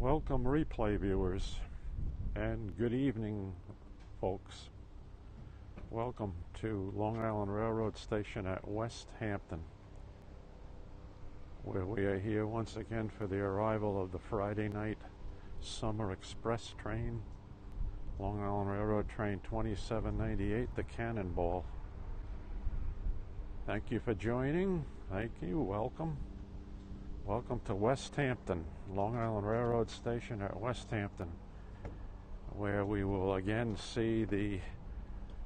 Welcome, replay viewers, and good evening, folks. Welcome to Long Island Railroad Station at Westhampton, where we are here once again for the arrival of the Friday night summer express train, Long Island Railroad Train 2798, the Cannonball. Thank you for joining. Thank you. Welcome. Welcome to Westhampton, Long Island Railroad Station at Westhampton, where we will again see the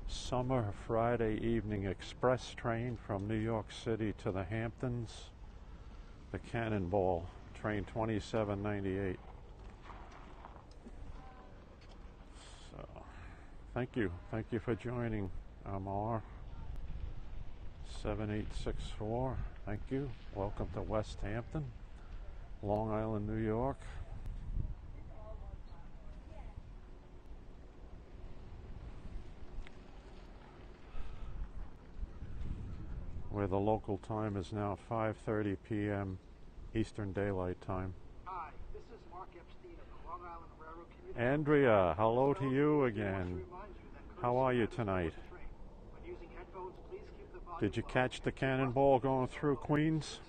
summer Friday evening express train from New York City to the Hamptons, the Cannonball, train 2798. So, thank you. Thank you for joining. I'm R7864. Thank you. Welcome to Westhampton, Long Island, New York. Where the local time is now 5:30 p.m. Eastern Daylight Time. Hi, this is Mark Epstein of the Long Island Railroad Community. Andrea, hello to you again. How are you tonight? Did you catch the Cannonball going through Queens?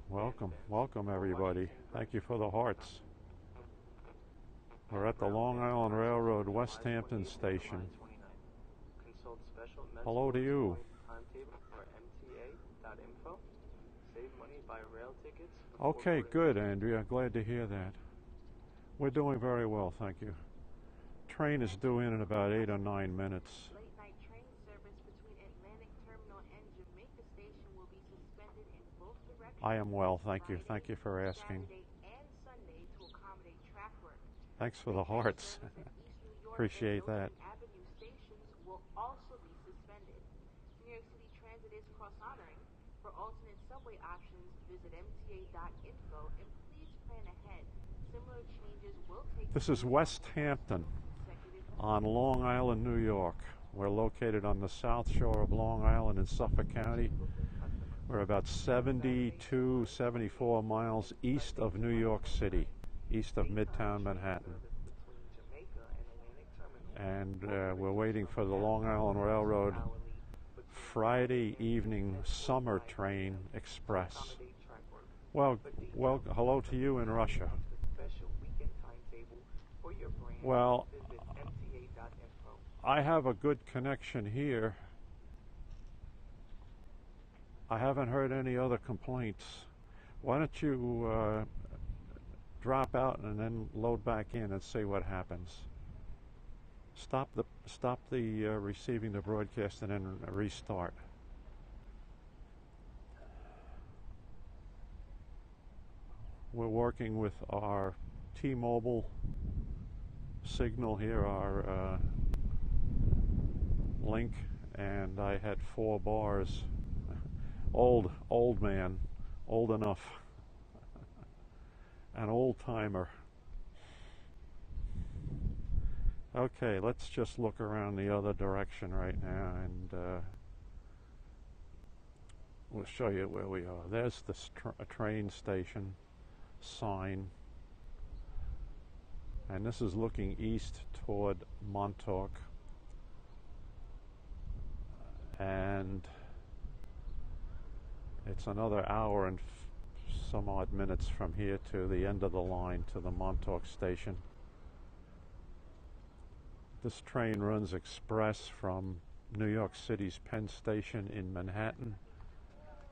Welcome, welcome everybody. Thank you for the hearts. We're at the Long Island Railroad Westhampton Station. Hello to you. Okay, good, Andrea. Glad to hear that. We're doing very well, thank you. Train is due in about 8 or 9 minutes. Late night train service between Atlantic Terminal and Jamaica Station will be suspended in both directions. I am well, thank you. Thank you for asking. Saturday and Sunday to accommodate track work. Thanks for the hearts. Appreciate that. Avenue stations will also be suspended. New York City Transit is cross-honoring. For alternate subway options, visit mta.info and please plan ahead. Similar changes will take. This is Westhampton on Long Island, New York. We're located on the south shore of Long Island in Suffolk County. We're about 72, 74 miles east of New York City, east of Midtown Manhattan. And we're waiting for the Long Island Railroad Friday evening summer train express. Well, hello to you in Russia. Well, I have a good connection here. I haven't heard any other complaints. Why don't you drop out and then load back in and see what happens. Stop the receiving the broadcast and then restart. We're working with our T-Mobile signal here, our link, and I had 4 bars. Old man, old enough, an old timer. Okay, let's just look around the other direction right now, and we'll show you where we are. There's the train station sign, and this is looking east toward Montauk, and it's another hour and some odd minutes from here to the end of the line to the Montauk station. This train runs express from New York City's Penn Station in Manhattan,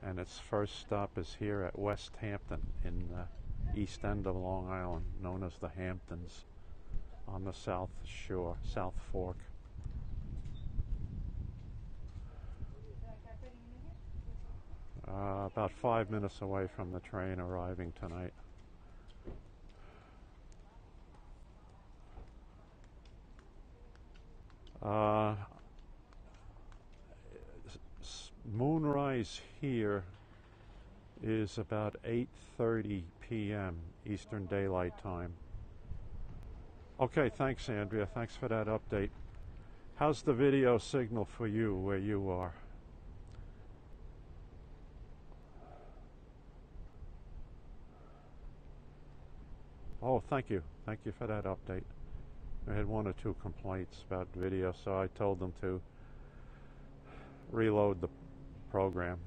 and its first stop is here at Westhampton in the east end of Long Island, known as the Hamptons, on the South Shore, South Fork. About 5 minutes away from the train arriving tonight. Moonrise here is about 8:30 p.m. Eastern Daylight Time. Okay, thanks, Andrea. Thanks for that update. How's the video signal for you where you are? Oh, thank you. Thank you for that update. I had one or two complaints about video, so I told them to reload the program.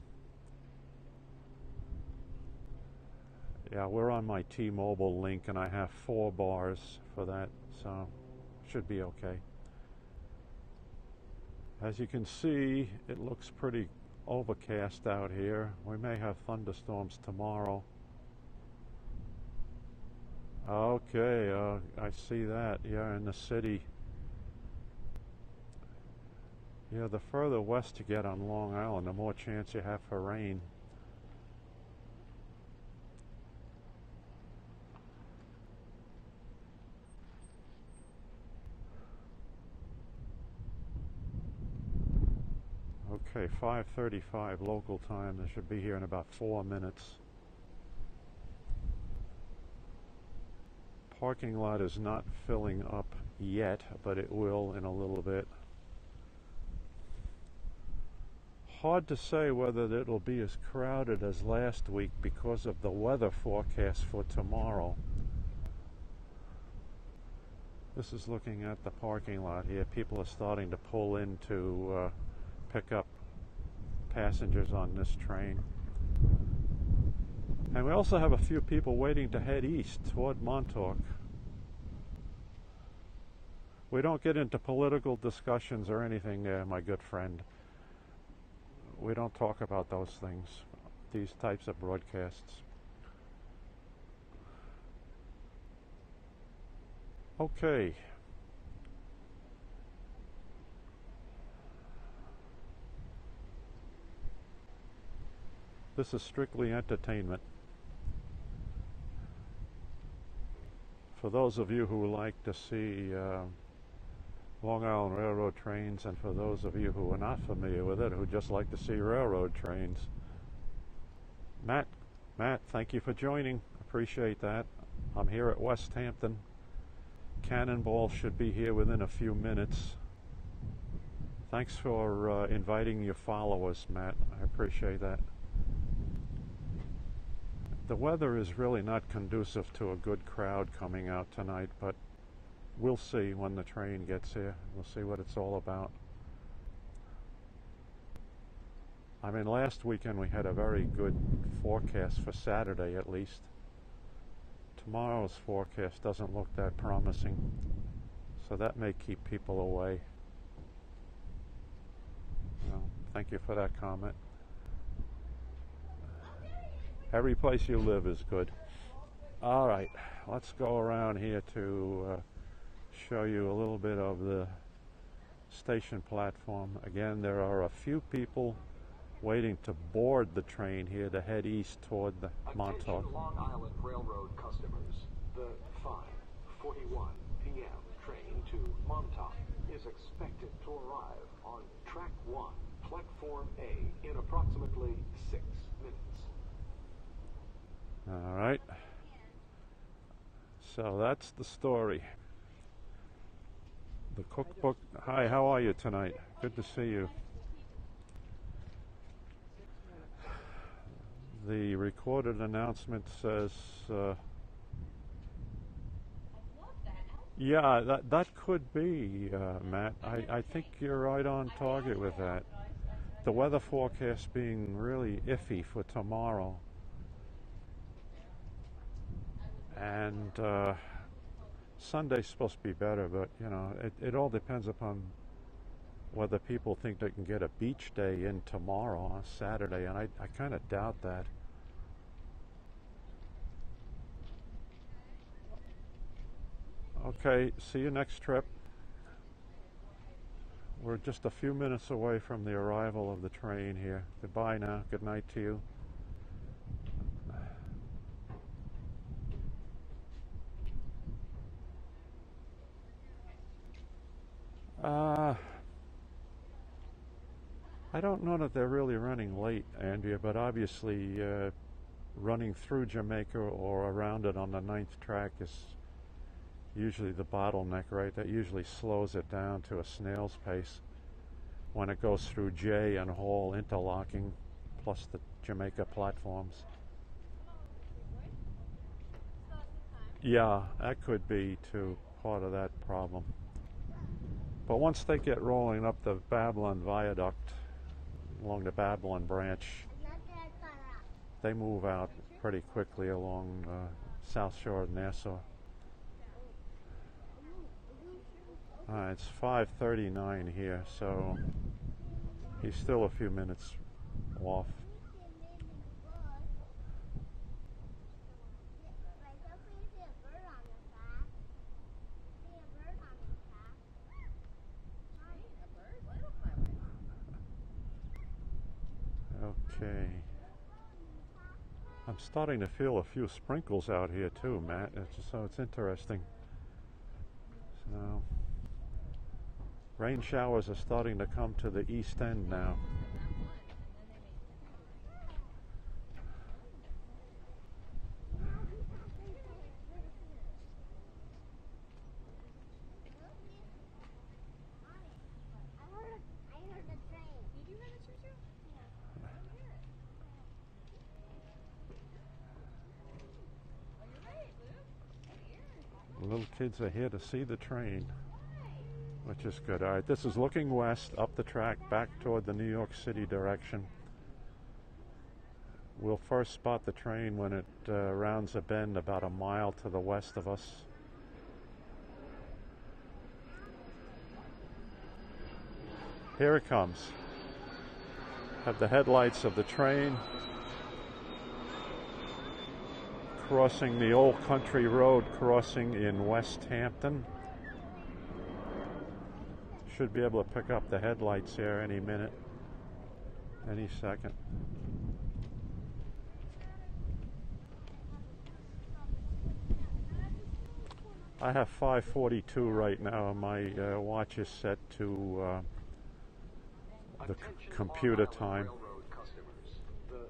Yeah, we're on my T-Mobile link, and I have 4 bars for that, so should be okay. As you can see, it looks pretty overcast out here. We may have thunderstorms tomorrow. Okay, I see that. Yeah, in the city. Yeah, the further west you get on Long Island, the more chance you have for rain. Okay, 5:35 local time. They should be here in about 4 minutes. Parking lot is not filling up yet, but it will in a little bit. Hard to say whether it'll be as crowded as last week because of the weather forecast for tomorrow. This is looking at the parking lot here. People are starting to pull in to pick up passengers on this train. And we also have a few people waiting to head east toward Montauk. We don't get into political discussions or anything there, my good friend. We don't talk about those things, these types of broadcasts. Okay. This is strictly entertainment. For those of you who like to see Long Island Railroad trains, and for those of you who are not familiar with it, who just like to see railroad trains, Matt, thank you for joining. Appreciate that. I'm here at Westhampton. Cannonball should be here within a few minutes. Thanks for inviting your followers, Matt. I appreciate that. The weather is really not conducive to a good crowd coming out tonight, but we'll see when the train gets here. We'll see what it's all about. I mean, last weekend we had a very good forecast for Saturday at least. Tomorrow's forecast doesn't look that promising, so that may keep people away. Well, thank you for that comment. Every place you live is good. All right, let's go around here to show you a little bit of the station platform. Again, there are a few people waiting to board the train here to head east toward the Montauk. Attention Long Island Railroad customers. The 5:41 PM train to Montauk is expected to arrive on track 1, platform A, in approximately 6 minutes. All right. So that's the story. The cookbook. Hi, how are you tonight? Good to see you. The recorded announcement says, yeah, that could be, Matt. I think you're right on target with that. The weather forecast being really iffy for tomorrow. And Sunday's supposed to be better, but you know, it all depends upon whether people think they can get a beach day in tomorrow on Saturday, and I kind of doubt that. Okay, see you next trip. We're just a few minutes away from the arrival of the train here. Goodbye now. Good night to you. I don't know that they're really running late, Andrea, but obviously running through Jamaica or around it on the 9th track is usually the bottleneck, right? That usually slows it down to a snail's pace when it goes through J and Hall interlocking, plus the Jamaica platforms. Yeah, that could be too part of that problem. But once they get rolling up the Babylon Viaduct along the Babylon branch, they move out pretty quickly along South Shore of Nassau. It's 5:39 here, so he's still a few minutes off. Okay. I'm starting to feel a few sprinkles out here too, Matt. So it's interesting. So rain showers are starting to come to the east end now. Little kids are here to see the train, which is good. All right, this is looking west, up the track, back toward the New York City direction. We'll first spot the train when it rounds a bend about a mile to the west of us. Here it comes. Have the headlights of the train crossing the old country road, crossing in Westhampton. Should be able to pick up the headlights here any minute, any second. I have 5:42 right now, and my watch is set to the computer time. The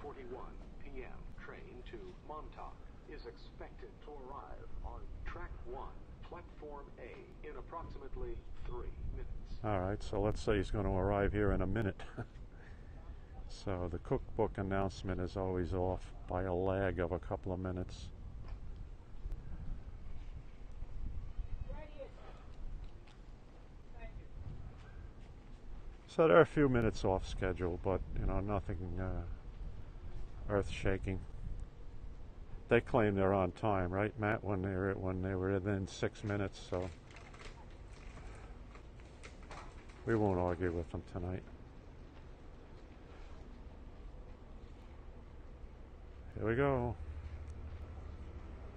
5:41 p.m. train to Montauk is expected to arrive on track 1, platform A, in approximately 3 minutes. All right, so let's say he's going to arrive here in a minute. So the cookbook announcement is always off by a lag of a couple of minutes. So they're a few minutes off schedule, but nothing earth-shaking. They claim they're on time, right, Matt? When they were within 6 minutes, so we won't argue with them tonight. Here we go.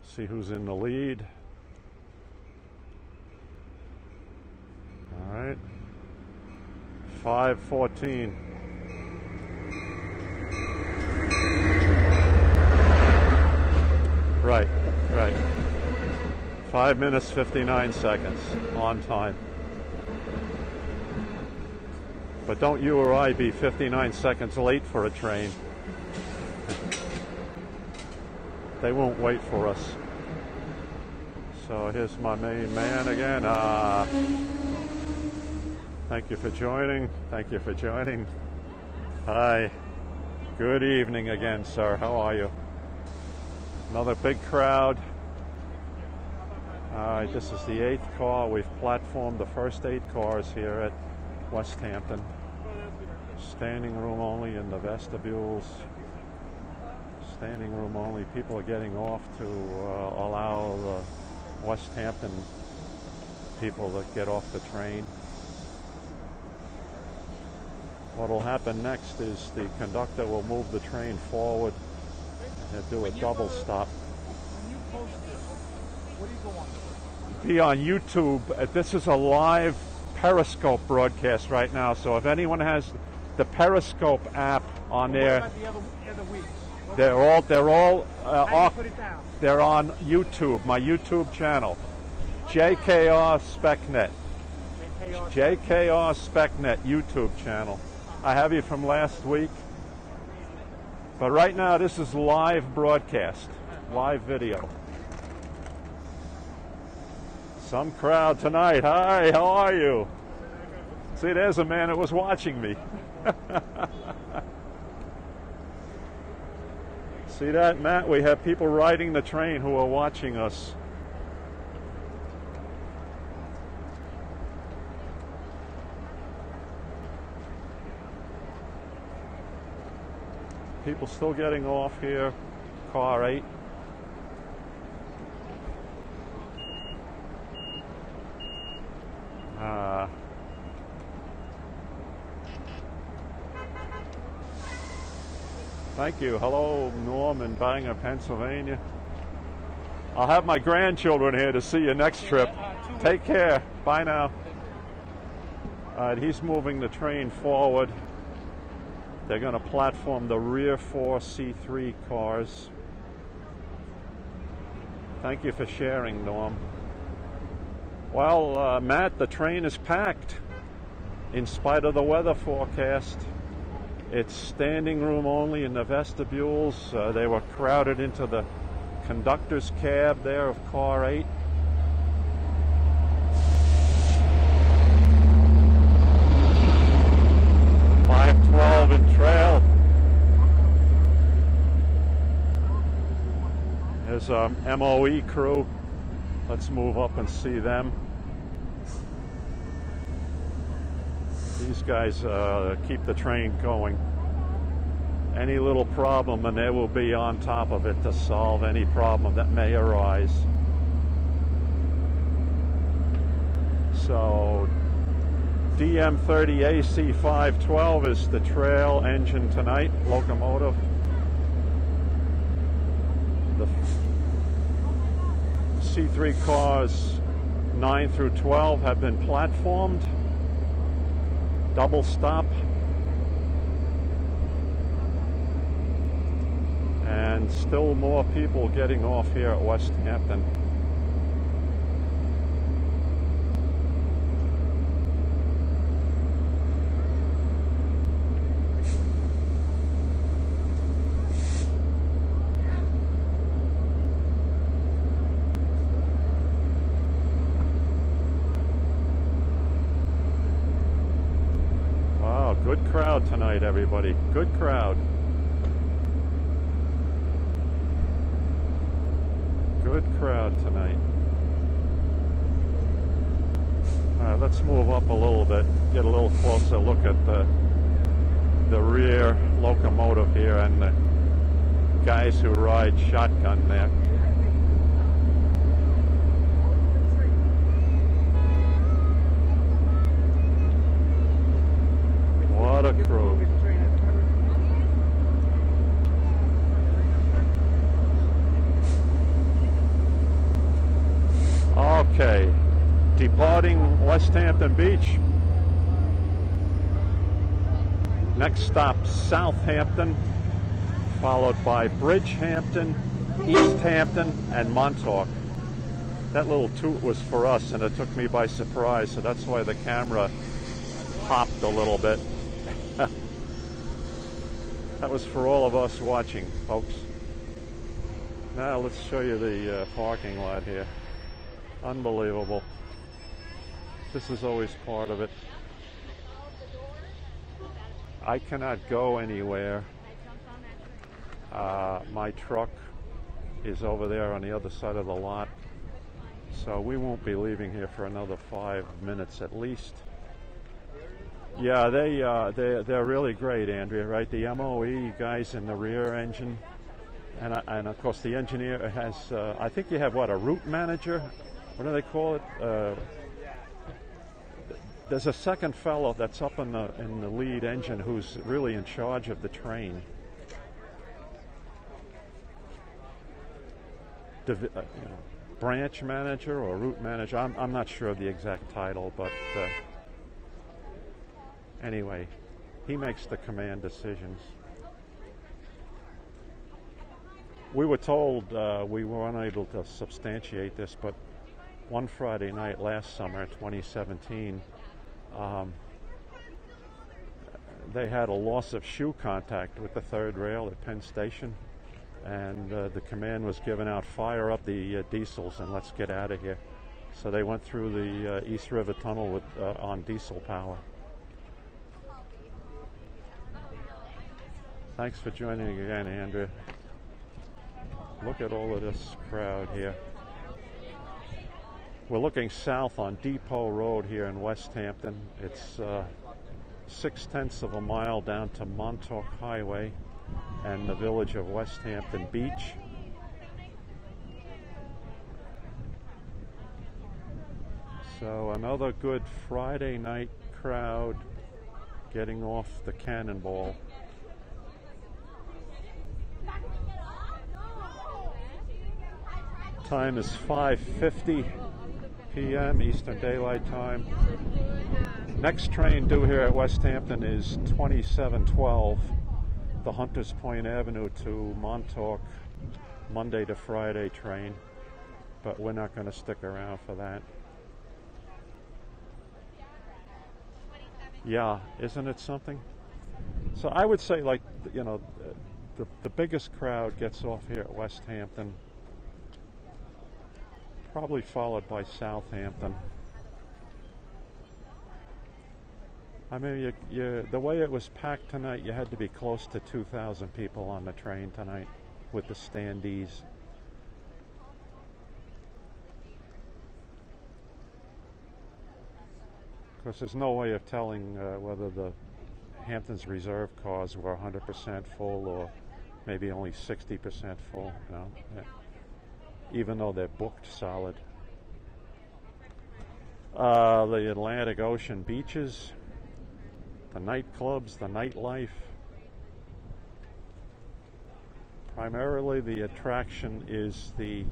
See who's in the lead. All right. 5:14. Right. 5 minutes, 59 seconds on time. But don't you or I be 59 seconds late for a train. They won't wait for us. So here's my main man again. Thank you for joining. Thank you for joining. Hi. Good evening again, sir. How are you? Another big crowd. All right, this is the 8th car. We've platformed the first 8 cars here at Westhampton. Standing room only in the vestibules. Standing room only. People are getting off to allow the Westhampton people to get off the train. What will happen next is the conductor will move the train forward and do a double stop. When you post this, what do you go on? Be on YouTube. This is a live Periscope broadcast right now, so if anyone has the Periscope app on there, What about the other weeks? they're all How do you put it down? they're on YouTube, my YouTube channel, JKR SpecNet, JKR SpecNet YouTube channel. I have you from last week, but right now this is live broadcast, live video. Some crowd tonight. Hi, how are you? See, there's a man that was watching me. See that, Matt? We have people riding the train who are watching us. People still getting off here. Car 8. Thank you. Hello, Norm in Bangor, Pennsylvania. I'll have my grandchildren here to see you next trip. Take care. Bye now. All right, he's moving the train forward. They're going to platform the rear 4 C3 cars. Thank you for sharing, Norm. Well, Matt, the train is packed in spite of the weather forecast. It's standing room only in the vestibules. They were crowded into the conductor's cab there of car 8. .512 in trail. There's MOE crew. Let's move up and see them. These guys keep the train going. Any little problem and they will be on top of it to solve any problem that may arise. So DM30AC512 is the trail engine tonight, locomotive. The C3 cars 9 through 12 have been platformed. Double stop. And still more people getting off here at Westhampton. Good crowd tonight, everybody. Good crowd. Good crowd tonight. All right, let's move up a little bit, get a little closer look at the rear locomotive here and the guys who ride shotgun there. What a crew. Okay, departing Westhampton Beach. Next stop, Southampton, followed by Bridgehampton, Easthampton, and Montauk. That little toot was for us, and it took me by surprise, so that's why the camera popped a little bit. That was for all of us watching, folks. Now let's show you the parking lot here. Unbelievable. This is always part of it. I cannot go anywhere. My truck is over there on the other side of the lot. So we won't be leaving here for another 5 minutes at least. Yeah, they're really great, Andrea, right? The MOE guys in the rear engine. And of course the engineer has, I think you have what, a route manager? What do they call it? There's a second fellow that's up in the lead engine who's really in charge of the train. Branch manager or route manager. I'm not sure of the exact title, but anyway, he makes the command decisions. We were told, we were unable to substantiate this, but one Friday night last summer, 2017, they had a loss of shoe contact with the third rail at Penn Station, and the command was given out, fire up the diesels and let's get out of here. So they went through the East River Tunnel with, on diesel power. Thanks for joining again, Andrea. Look at all of this crowd here. We're looking south on Depot Road here in Westhampton. It's 0.6 of a mile down to Montauk Highway and the village of Westhampton Beach. So another good Friday night crowd getting off the Cannonball. Time is 5:50 p.m. Eastern Daylight Time. Next train due here at Westhampton is 2712, the Hunters Point Avenue to Montauk Monday to Friday train, but we're not going to stick around for that. Yeah, isn't it something? So I would say, like, you know, the biggest crowd gets off here at Westhampton, probably followed by Southampton. I mean, the way it was packed tonight, you had to be close to 2,000 people on the train tonight with the standees. Of course, there's no way of telling whether the Hamptons Reserve cars were 100% full or maybe only 60% full, you know, even though they're booked solid. The Atlantic Ocean beaches, the nightclubs, the nightlife. Primarily the attraction is the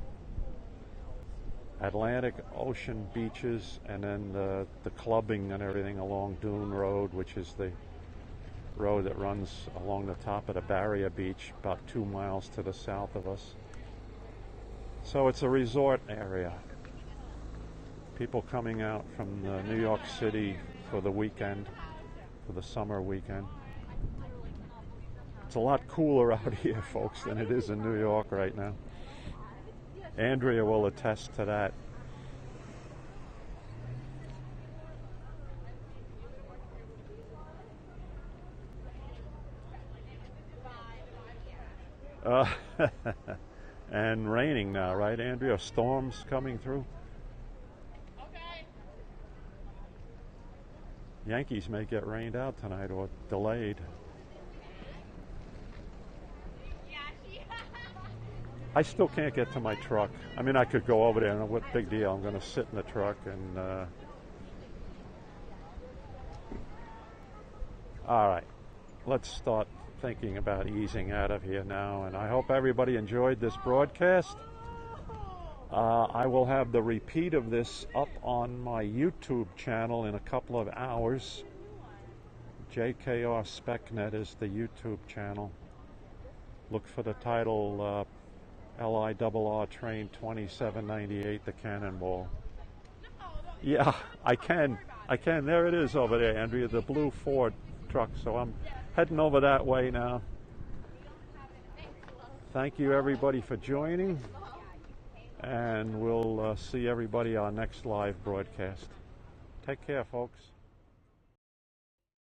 Atlantic Ocean beaches, and then the clubbing and everything along Dune Road, which is the road that runs along the top of the Barrier Beach about 2 miles to the south of us. So it's a resort area. People coming out from New York City for the weekend, for the summer weekend. It's a lot cooler out here, folks, than it is in New York right now. Andrea will attest to that. And raining now, right, Andrea? Storms coming through. Yankees may get rained out tonight or delayed. I still can't get to my truck. I mean, I could go over there, and what big deal? I'm going to sit in the truck and... All right, let's start thinking about easing out of here now, and I hope everybody enjoyed this broadcast. I will have the repeat of this up on my YouTube channel in a couple of hours. JKR SpecNet is the YouTube channel. Look for the title LIRR Train 2798, the Cannonball. Yeah, I can. There it is over there, Andrea, the blue Ford truck. So I'm heading over that way now. Thank you, everybody, for joining. And we'll see everybody on our next live broadcast. Take care, folks.